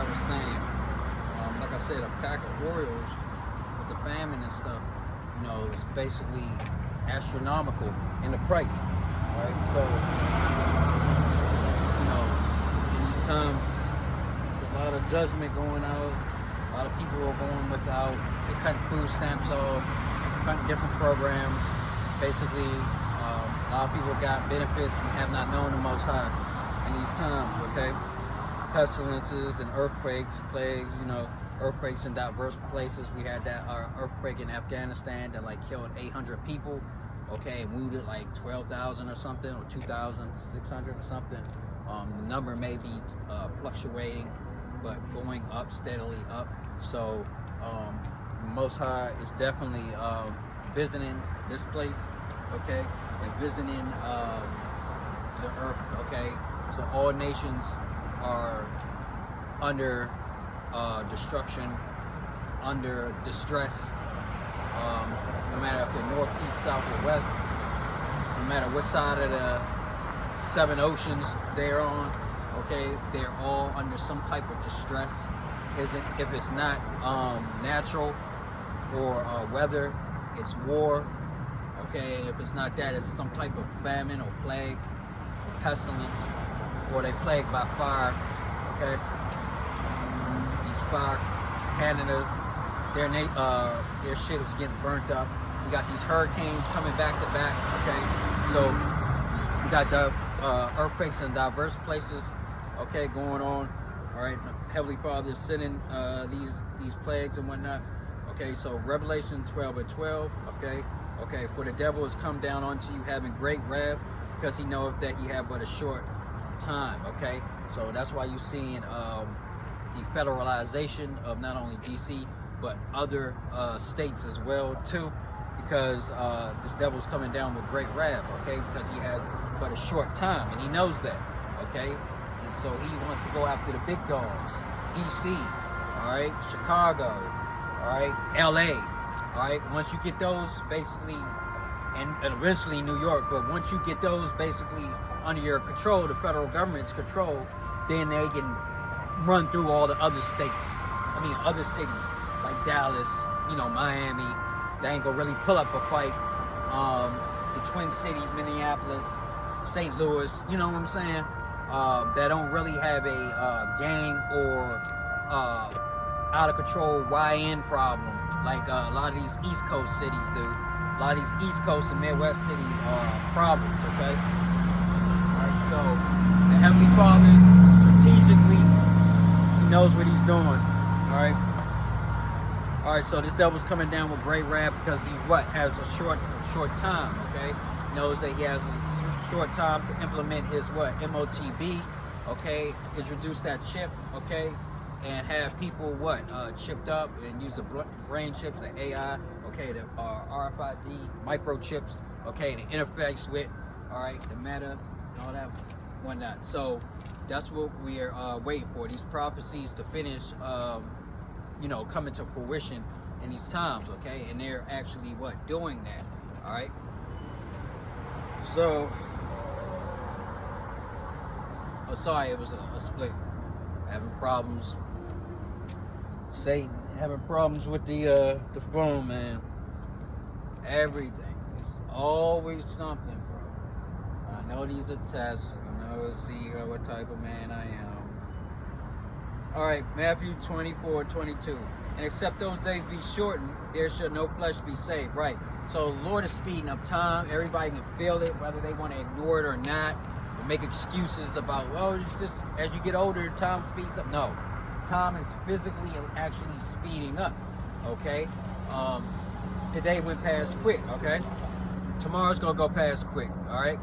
was saying, like I said, a pack of Oreos with the famine and stuff, you know, it's basically astronomical in the price, right? So, you know, in these times, it's a lot of judgment going out. A lot of people are going without. They cutting food stamps off, cutting different programs. Basically, a lot of people got benefits and have not known the Most High in these times, okay? Pestilences and earthquakes, plagues, you know, earthquakes in diverse places. We had that earthquake in Afghanistan that like killed 800 people, okay, and wounded like 12,000 or something, or 2,600 or something. The number may be fluctuating, but going up, steadily up. So Most High is definitely visiting this place, okay, and visiting the earth, okay. So all nations are under destruction, under distress, no matter if they're north, east, south, or west, no matter what side of the 7 oceans they're on, okay, they're all under some type of distress. If it's not natural or weather, it's war, okay, and if it's not that, it's some type of famine or plague, or pestilence, or they plagued by fire, okay. These fire, Canada, their shit is getting burnt up. We got these hurricanes coming back to back, okay. So we got the earthquakes in diverse places, okay, going on. All right, Heavenly Father is sending these plagues and whatnot. Okay, so Revelation 12:12. Okay, for the devil has come down unto you having great wrath, because he knoweth that he have but a short time. Okay, so that's why you're seeing the federalization of not only DC but other states as well too, because this devil's coming down with great wrath. Okay, because he has but a short time, and he knows that. Okay, and so he wants to go after the big dogs, DC, all right, Chicago, all right, LA, all right. Once you get those, basically, and eventually New York, but once you get those basically under your control, the federal government's control, then they can run through all the other states. I mean, other cities like Dallas, you know, Miami. They ain't gonna really pull up a fight. The Twin Cities, Minneapolis, St. Louis, you know what I'm saying? That don't really have a gang or out of control YN problem like a lot of these East Coast cities do. A lot of these East Coast and Midwest city problems, okay? Alright, so the Heavenly Father strategically, he knows what he's doing. Alright? Alright, so this devil's coming down with great wrath because he has a short time, okay? He knows that he has a short time to implement his MOTB, okay? Introduce that chip, okay? And have people chipped up and use the brain chips, the AI, okay, the RFID microchips, okay, the interface with, all right, the meta, and all that whatnot. So that's what we are waiting for, these prophecies to finish, you know, coming to fruition in these times, okay, and they're actually doing that, all right. So, oh, sorry, it was a split. Having problems. Satan having problems with the phone, man. Everything. It's always something, bro. I know these are tests. I know see what type of man I am. Alright, Matthew 24:22. And except those days be shortened, there shall no flesh be saved. Right. So the Lord is speeding up time. Everybody can feel it, whether they want to ignore it or not. Make excuses about, well, it's just as you get older, time speeds up. No, time is physically and actually speeding up. Okay, today went past quick. Okay, tomorrow's gonna go past quick. All right,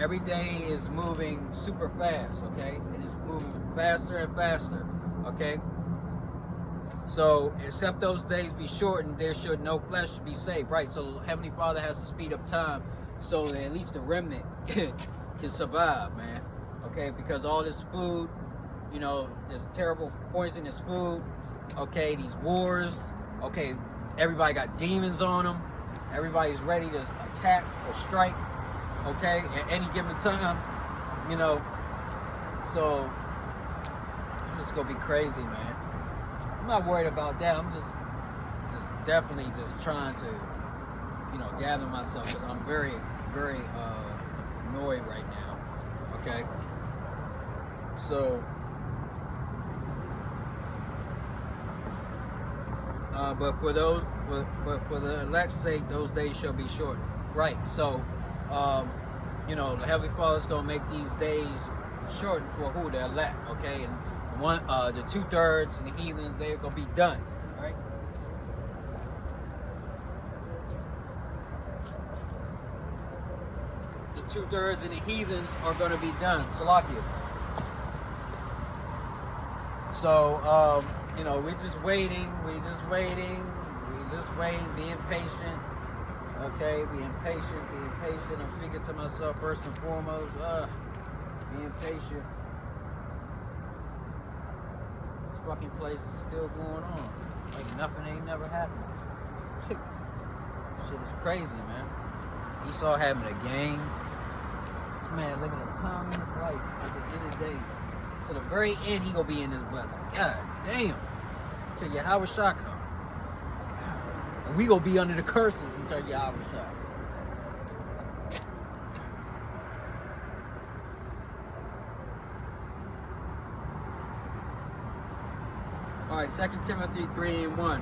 every day is moving super fast. Okay, it is moving faster and faster. Okay, so except those days be shortened, there should no flesh be saved. Right, so Heavenly Father has to speed up time so that at least the remnant can survive, man. Okay, because all this food, you know, this terrible poisonous food, okay, these wars, okay, everybody got demons on them, everybody's ready to attack or strike, okay, at any given time, you know. So It's just gonna be crazy, man. I'm not worried about that. I'm just definitely just trying to, gather myself, because I'm very, very annoyed right now. Okay. So, but for the elect's sake, those days shall be shortened. Right. So, the Heavenly Father's gonna make these days shortened for who? The elect. Okay. And the 2/3 and the heathens, they're gonna be done. All right. The 2/3 and the heathens are gonna be done. Salakia. So, we're just waiting. We're just waiting, being patient. Okay, being patient. I'm speaking to myself first and foremost. Being patient. This fucking place is still going on. Like nothing ain't never happened. Shit is crazy, man. Esau having a game. This man living a time in his life. At the end of the day, to the very end, he gonna be in this blessing. God damn. Till Yahweh Shah come. And we gonna be under the curses until Yahweh Shah. Alright, 2 Timothy 3:1.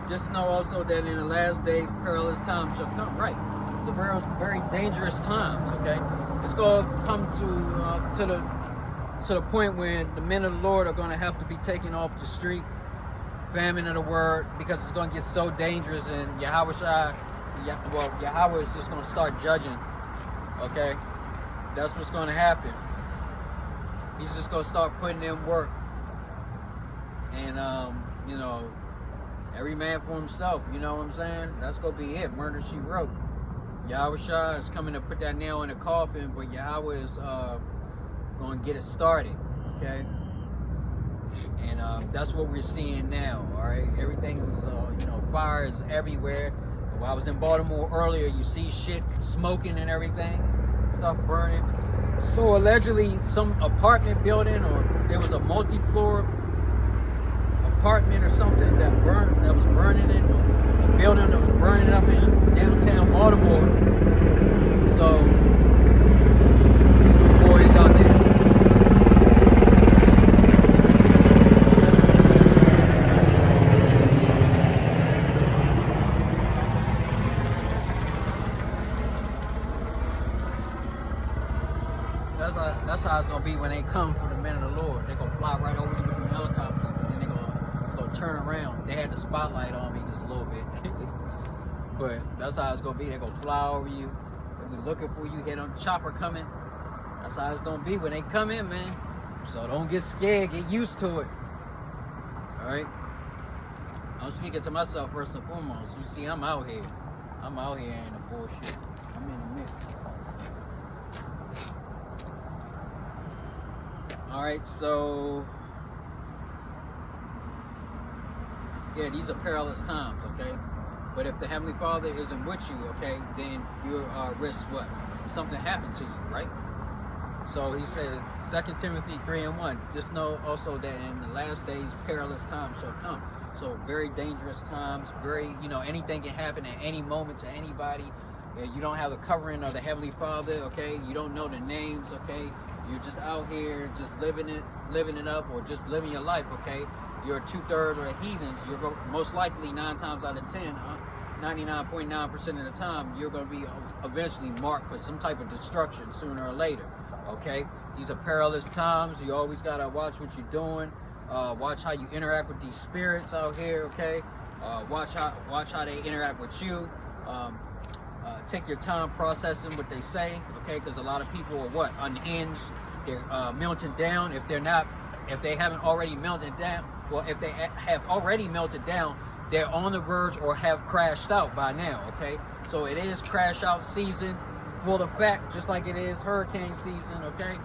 Just know also that in the last days perilous times shall come. Right. The very, very dangerous times, okay? It's gonna come to the point when the men of the Lord are gonna have to be taken off the street, famine of the word, because it's gonna get so dangerous, and Yahweh is just gonna start judging. Okay? That's what's gonna happen. He's just gonna start putting in work. And every man for himself, you know what I'm saying? That's gonna be it. Murder she wrote. Yahweh Shah is coming to put that nail in the coffin, but Yahweh is gonna get it started. Okay? And that's what we're seeing now. Alright? Everything is fire is everywhere. While I was in Baltimore earlier, you see shit smoking and everything, stuff burning. So allegedly some apartment building, or there was a multi-floor apartment or something that was burning in a building that was burning up in downtown Baltimore. So boys out there. That's how it's gonna be when they come for the men of the Lord. They're gonna fly right over you from helicopters, but then they're gonna turn around. They had the spotlight on me just a little bit. But that's how it's gonna be. They're gonna fly over you. They'll be looking for you, head on the chopper coming. That's how it's gonna be when they come in, man. So don't get scared, get used to it. Alright? I'm speaking to myself first and foremost. You see, I'm out here. I'm out here in the bullshit. I'm in the mix. Alright, so yeah, these are perilous times, okay? But if the Heavenly Father isn't with you, okay, then you're risk what? Something happened to you, right? So he said, 2 Timothy 3:1, just know also that in the last days perilous times shall come. So very dangerous times, very, anything can happen at any moment to anybody. You don't have the covering of the Heavenly Father, okay? You don't know the names, okay? You're just out here just living it up, or just living your life, okay? You're 2/3 of heathens. You're most likely 9 times out of 10, 99.9% of the time, you're going to be eventually marked for some type of destruction sooner or later, okay? These are perilous times. You always got to watch what you're doing. Watch how you interact with these spirits out here, okay? Watch how they interact with you. Take your time processing what they say, okay? Because a lot of people are unhinged. They're melting down. If they haven't already melted down, well, if they have already melted down, they're on the verge or have crashed out by now, okay? So it is crash out season, full effect, just like it is hurricane season, okay?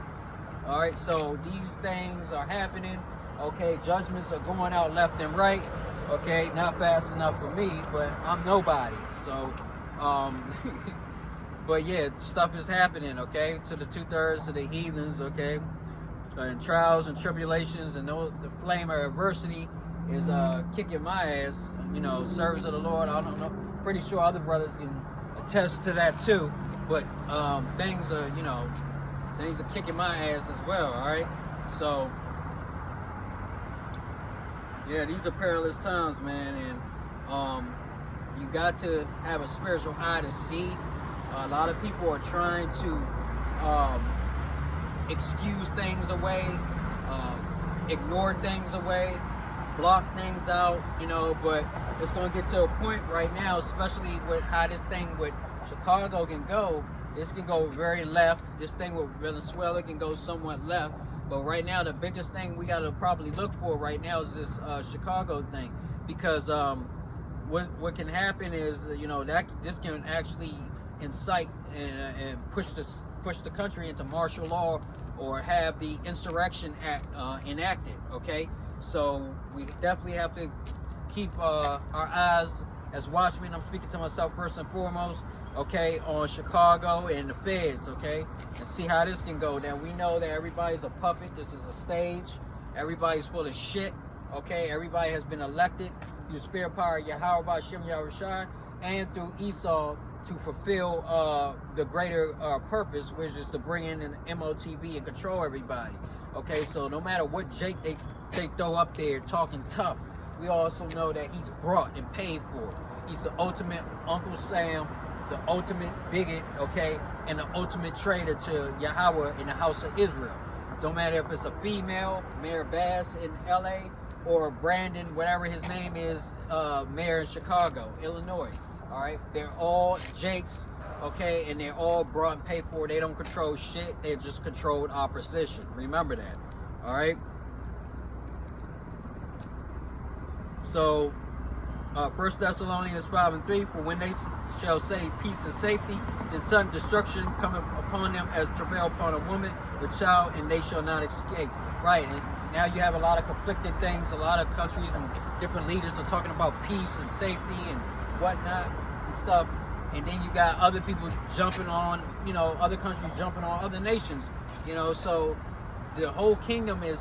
All right, so these things are happening, okay? Judgments are going out left and right, okay? Not fast enough for me, but I'm nobody, so but yeah, stuff is happening, okay? To the 2/3 of the heathens, okay? and trials and tribulations and the flame of adversity is kicking my ass. You know, service of the Lord. I don't know. Pretty sure other brothers can attest to that too. But things are kicking my ass as well. All right. So yeah, these are perilous times, man, and you got to have a spiritual eye to see. A lot of people are trying to excuse things away, ignore things away, block things out, you know, but it's going to get to a point right now, especially with how this thing with Chicago can go. This can go very left. This thing with Venezuela can go somewhat left. But right now, the biggest thing we got to probably look for right now is this Chicago thing, because what can happen is, you know, that this can actually incite and push the country into martial law, or have the Insurrection Act enacted. Okay, so we definitely have to keep our eyes as watchmen. I'm speaking to myself first and foremost. Okay, on Chicago and the feds, okay, and see how this can go. Now we know that everybody's a puppet. This is a stage. Everybody's full of shit. Okay, everybody has been elected through the spirit power of Yahweh by Shem Yahushua and through Esau to fulfill the greater purpose, which is to bring in an MOTV and control everybody. Okay, so no matter what Jake they throw up there talking tough, we also know that he's brought and paid for. He's the ultimate Uncle Sam, the ultimate bigot, okay, and the ultimate traitor to Yahweh in the house of Israel. Don't matter if it's a female, Mayor Bass in LA, or Brandon, whatever his name is, mayor in Chicago, Illinois. All right, they're all Jakes, okay, and they're all brought and paid for. They don't control shit. They just control opposition. Remember that. All right. So, 1 Thessalonians 5:3, for when they shall say peace and safety, then sudden destruction cometh upon them as travail upon a woman with child, and they shall not escape. Right, and now you have a lot of conflicted things. A lot of countries and different leaders are talking about peace and safety and whatnot and stuff. And then you got other people jumping on, you know, other countries jumping on other nations, you know. So the whole kingdom is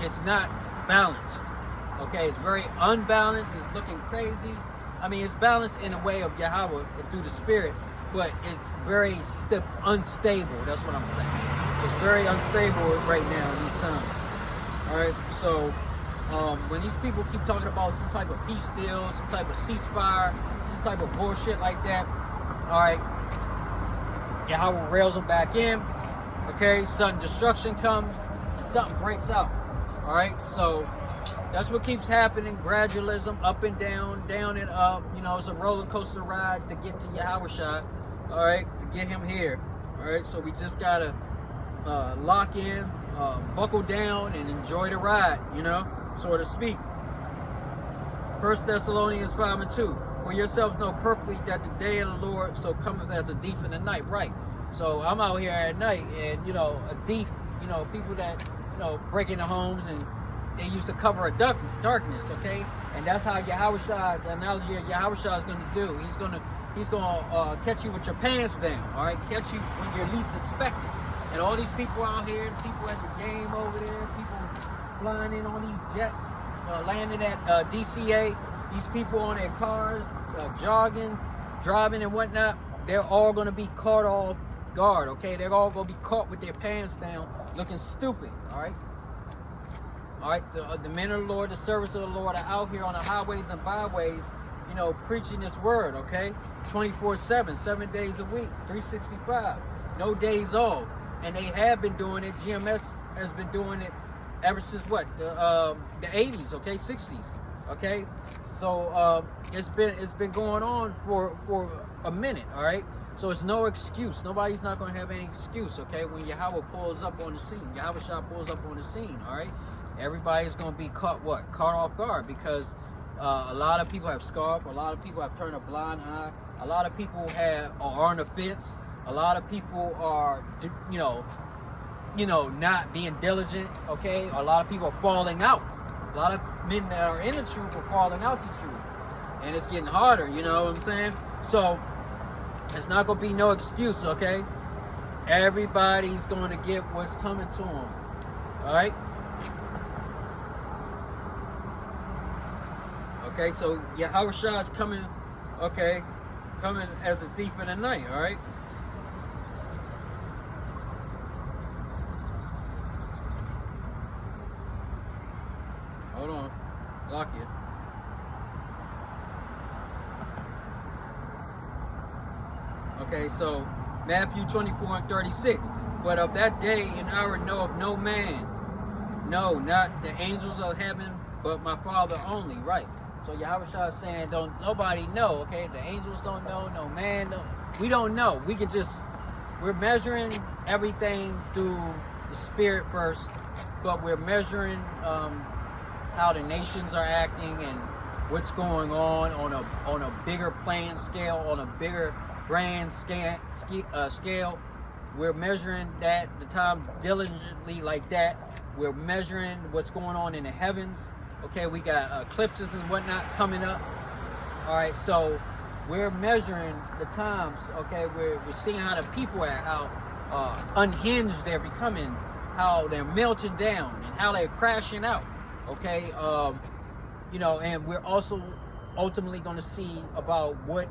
it's not balanced. Okay, it's very unbalanced. It's looking crazy. I mean, it's balanced in a way of Yahweh through the Spirit, but it's very unstable. That's what I'm saying. It's very unstable right now in these times. All right, so when these people keep talking about some type of peace deal, some type of ceasefire, some type of bullshit like that, all right, Yahweh rails them back in. Okay, sudden destruction comes and something breaks out. All right, so that's what keeps happening. Gradualism, up and down, down and up. You know, it's a roller coaster ride to get to Yahushua. All right, to get him here. All right, so we just gotta lock in, buckle down, and enjoy the ride. You know, so to speak. 1 Thessalonians 5:2. For yourselves know perfectly that the day of the Lord so cometh as a thief in the night. Right. So I'm out here at night, and you know, a thief. You know, people that break into homes, and they used to cover a darkness, okay? And that's how Yahushua, the analogy of Yahushua is going to do. He's going to catch you with your pants down, all right? Catch you when you're least suspected. And all these people out here, people at the game over there, people flying in on these jets, landing at DCA, these people on their cars, jogging, driving and whatnot, they're all going to be caught off guard, okay? They're all going to be caught with their pants down, looking stupid, all right? All right, the men of the Lord, the servants of the Lord are out here on the highways and byways, you know, preaching this word, okay? 24/7, 7 days a week, 365, no days off. And they have been doing it. GMS has been doing it ever since what? The 80s, okay, 60s, okay? So it's been going on for a minute, all right? So it's no excuse. Nobody's not going to have any excuse, okay? When Yahweh pulls up on the scene, Yahushua pulls up on the scene, all right? Everybody's going to be caught off guard, because a lot of people have scarfed. A lot of people have turned a blind eye. A lot of people are on the fence. A lot of people are, not being diligent, okay? A lot of people are falling out. A lot of men that are in the truth are falling out the truth. And it's getting harder, you know what I'm saying? So it's not going to be no excuse, okay? Everybody's going to get what's coming to them. All right? Okay, so Yahushua is coming, okay, coming as a thief in the night, all right? Hold on, lock it. Okay, so Matthew 24:36. But of that day and hour knoweth no man, no, not the angels of heaven, but my Father only, right? So Yahushua is saying, don't nobody know, okay? The angels don't know, no man, we don't know. We're measuring everything through the spirit first, but we're measuring how the nations are acting and what's going on a bigger playing scale, on a bigger grand scale. We're measuring that the time diligently like that. We're measuring what's going on in the heavens. Okay, we got eclipses and whatnot coming up. All right, so we're measuring the times. Okay, we're seeing how the people are, how unhinged they're becoming, how they're melting down, and how they're crashing out. Okay, you know, and we're also ultimately going to see about what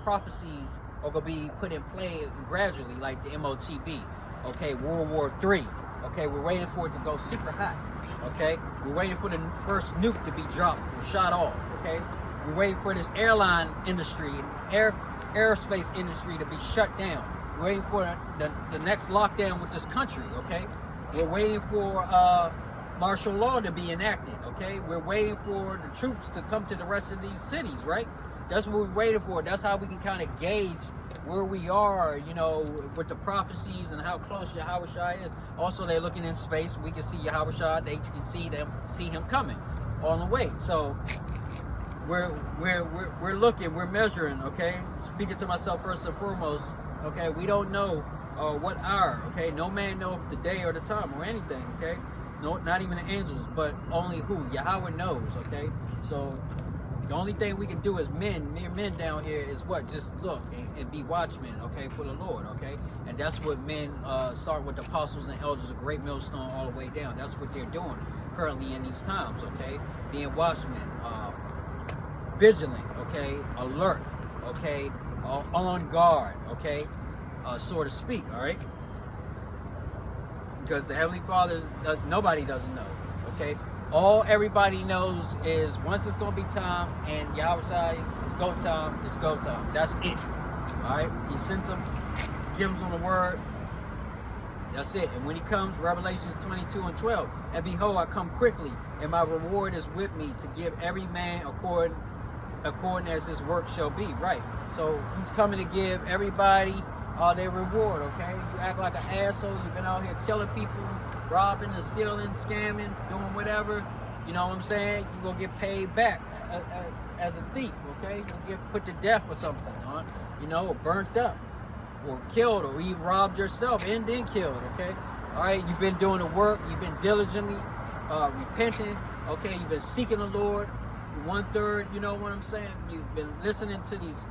prophecies are going to be put in play gradually, like the MOTB. Okay, World War III. Okay, we're waiting for it to go super hot. Okay, we're waiting for the first nuke to be dropped or shot off. Okay, we're waiting for this airline industry and aerospace industry to be shut down. We're waiting for the next lockdown with this country. Okay, we're waiting for martial law to be enacted. Okay, we're waiting for the troops to come to the rest of these cities. Right, that's what we're waiting for. That's how we can kind of gauge where we are, you know, with the prophecies and how close Yahushua is. Also, they're looking in space. We can see Yahushua. They can see him coming on the way. So we're looking, we're measuring. Okay, speaking to myself first and foremost. Okay, we don't know what hour. Okay, no man knows the day or the time or anything. Okay, no, not even the angels, but only who Yahweh knows. Okay, so the only thing we can do as mere men down here is what? Just look and be watchmen, okay, for the Lord, okay? And that's what men start with the apostles and elders, a great millstone all the way down. That's what they're doing currently in these times, okay? Being watchmen, vigilant, okay? Alert, okay? On guard, okay? So to speak, all right? Because the Heavenly Father, nobody doesn't know, okay? All everybody knows is once it's going to be time and Yahushua, it's go time, it's go time. That's it. Alright? He sends them, gives them the word. That's it. And when he comes, Revelation 22:12, and behold, I come quickly, and my reward is with me to give every man according as his work shall be. Right. So he's coming to give everybody their reward, okay? You act like an asshole, you've been out here killing people, robbing and stealing, scamming, doing whatever, you know what I'm saying? You're going to get paid back as a thief, okay? You'll get put to death or something, huh? You know, or burnt up, or killed, or even robbed yourself and then killed, okay? All right, you've been doing the work, you've been diligently repenting, okay? You've been seeking the Lord, 1/3, you know what I'm saying? You've been listening to these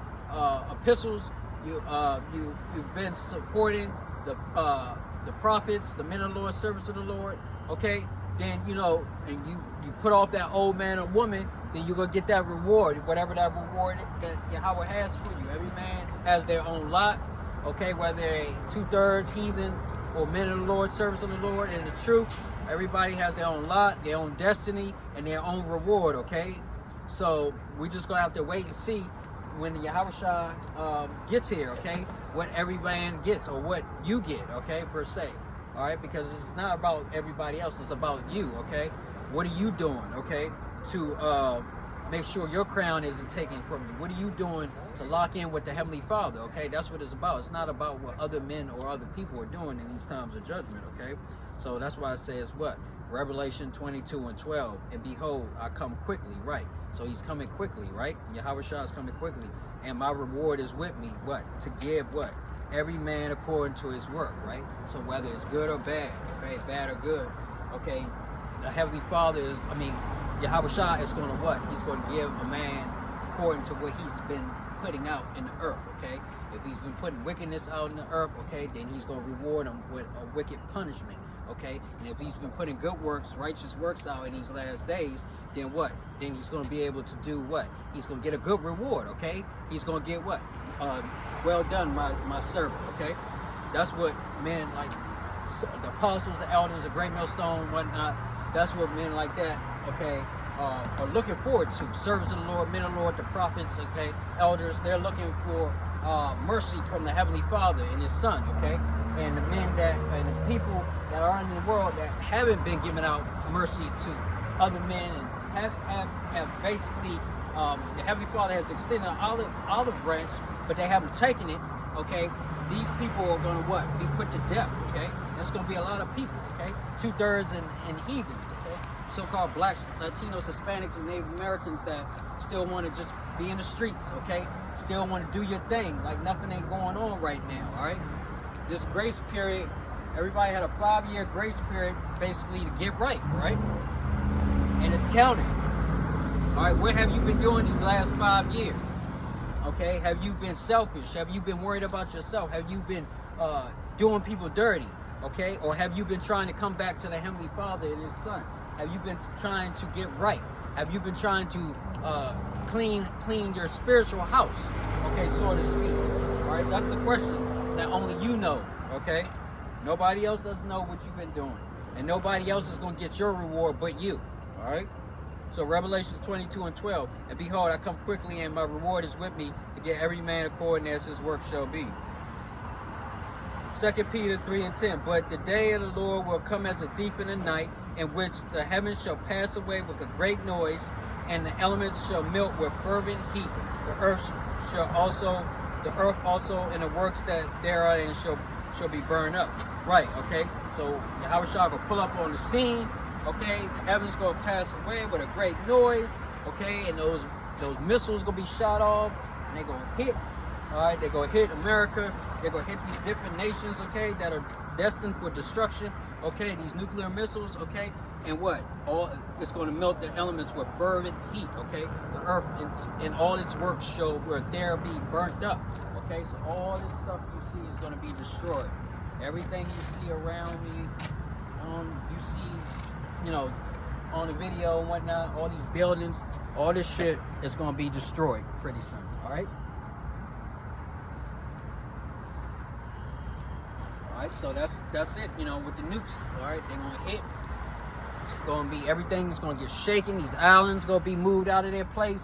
epistles, you've been supporting the prophets, the men of the Lord, servants of the Lord, okay? Then, you know, and you put off that old man or woman, then you're going to get that reward, whatever that reward that Yahweh has for you. Every man has their own lot, okay? Whether they're 2/3 heathen or men of the Lord, servants of the Lord, and the truth, everybody has their own lot, their own destiny, and their own reward, okay? So we're just going to have to wait and see when Yahushua gets here, okay, what every man gets or what you get, okay, per se, all right, because it's not about everybody else, it's about you, okay? What are you doing, okay, to make sure your crown isn't taken from you? What are you doing to lock in with the Heavenly Father, okay? That's what it's about. It's not about what other men or other people are doing in these times of judgment, okay? So that's why it says what? Revelation 22:12, and behold, I come quickly, right? So he's coming quickly, right? Yahushua is coming quickly. And my reward is with me, what? To give what? Every man according to his work, right? So whether it's good or bad, okay? Bad or good, okay? The Heavenly Father is, Yahushua is going to what? He's going to give a man according to what he's been putting out in the earth, okay? If he's been putting wickedness out in the earth, okay, then he's going to reward him with a wicked punishment, okay? And if he's been putting good works, righteous works out in these last days, then what? Then he's going to be able to do what? He's going to get a good reward, okay? He's going to get what? Well done, my servant, okay? That's what men like the apostles, the elders, the great millstone, whatnot. That's what men like that, okay, are looking forward to. Servants of the Lord, men of the Lord, the prophets, okay, elders. They're looking for mercy from the Heavenly Father and His Son, okay. And the men that and the people that are in the world that haven't been giving out mercy to other men and have basically the Heavenly Father has extended an olive branch, but they haven't taken it, okay. These people are going to what? Be put to death, okay? That's going to be a lot of people, okay? 2/3 in heathens, okay? So-called blacks, Latinos, Hispanics, and Native Americans that still want to just be in the streets, okay? Still want to do your thing like nothing ain't going on right now, all right? This grace period, everybody had a 5-year grace period basically to get right? And it's counting. All right, what have you been doing these last 5 years? Okay, have you been selfish? Have you been worried about yourself? Have you been doing people dirty? Okay, or have you been trying to come back to the Heavenly Father and His Son? Have you been trying to get right? Have you been trying to clean your spiritual house? Okay, so to speak. All right, that's the question that only you know. Okay, nobody else doesn't know what you've been doing, and nobody else is going to get your reward but you. All right. So Revelation 22:12, and behold, I come quickly, and my reward is with me to get every man according as his work shall be. 2 Peter 3:10, but the day of the Lord will come as a thief in the night, in which the heavens shall pass away with a great noise, and the elements shall melt with fervent heat. The earth also, and the works that therein shall be burned up. Right, okay? So Yahushua will pull up on the scene. Okay, the heavens gonna pass away with a great noise. Okay, and those missiles gonna be shot off, and they're gonna hit. All right, they're gonna hit America. They're gonna hit these different nations. Okay, that are destined for destruction. Okay, these nuclear missiles. Okay, and what? It's gonna melt the elements with fervent heat. Okay, the earth and all its works shall there be burnt up. Okay, so all this stuff you see is gonna be destroyed. Everything you see around me, you see. You know, on the video and whatnot, all these buildings, all this shit is going to be destroyed pretty soon, all right? All right, so that's it, you know, with the nukes, all right? They're going to hit. It's going to be, everything's going to get shaken. These islands going to be moved out of their place,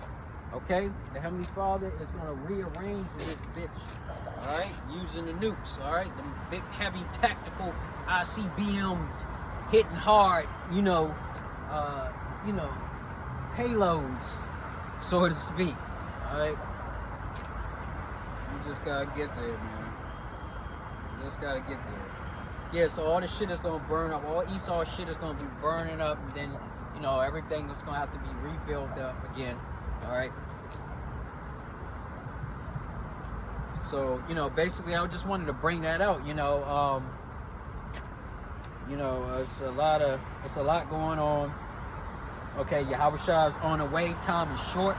okay? The Heavenly Father is going to rearrange this bitch, all right? Using the nukes, all right? The big, heavy, tactical ICBMs. Hitting hard, payloads, so to speak. All right, you just gotta get there, man. You just gotta get there. Yeah, so all this shit is gonna burn up. All Esau shit is gonna be burning up, and then everything is gonna have to be rebuilt up again. All right. So basically, I just wanted to bring that out. It's a lot going on. Okay, Yahushua is on the way. Time is short.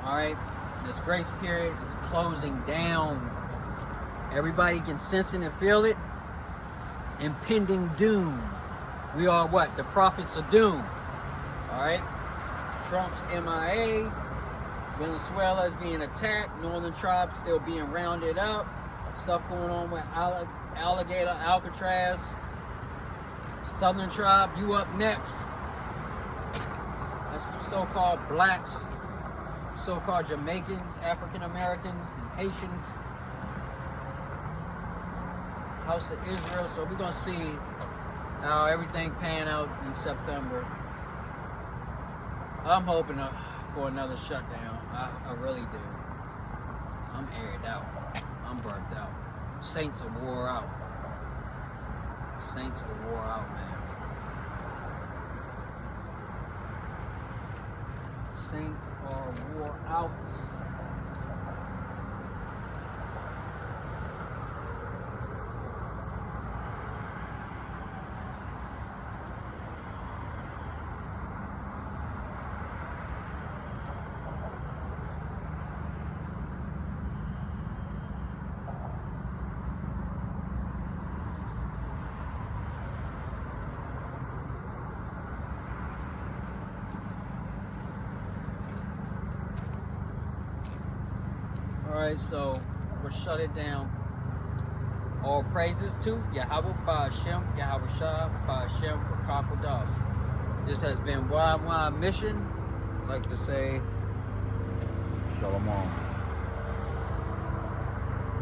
All right, this grace period is closing down. Everybody can sense it and feel it. Impending doom. We are what? The prophets of doom. All right. Trump's MIA. Venezuela is being attacked. Northern tribes still being rounded up. Stuff going on with Alligator, Alcatraz. Southern tribe, you up next. That's the so-called blacks, so-called Jamaicans, African Americans, and Haitians. House of Israel. So we're gonna see how everything pan out in September. I'm hoping for another shutdown. I really do. I'm aired out. I'm burnt out. Saints are wore out. Saints are wore out, man. Saints are wore out. Alright, so we'll shut it down. All praises to Yahweh Ba'Shem, Yahweh Shah, Ba'Shem, Rakakodav. This has been y&ymission. I'd like to say Shalom.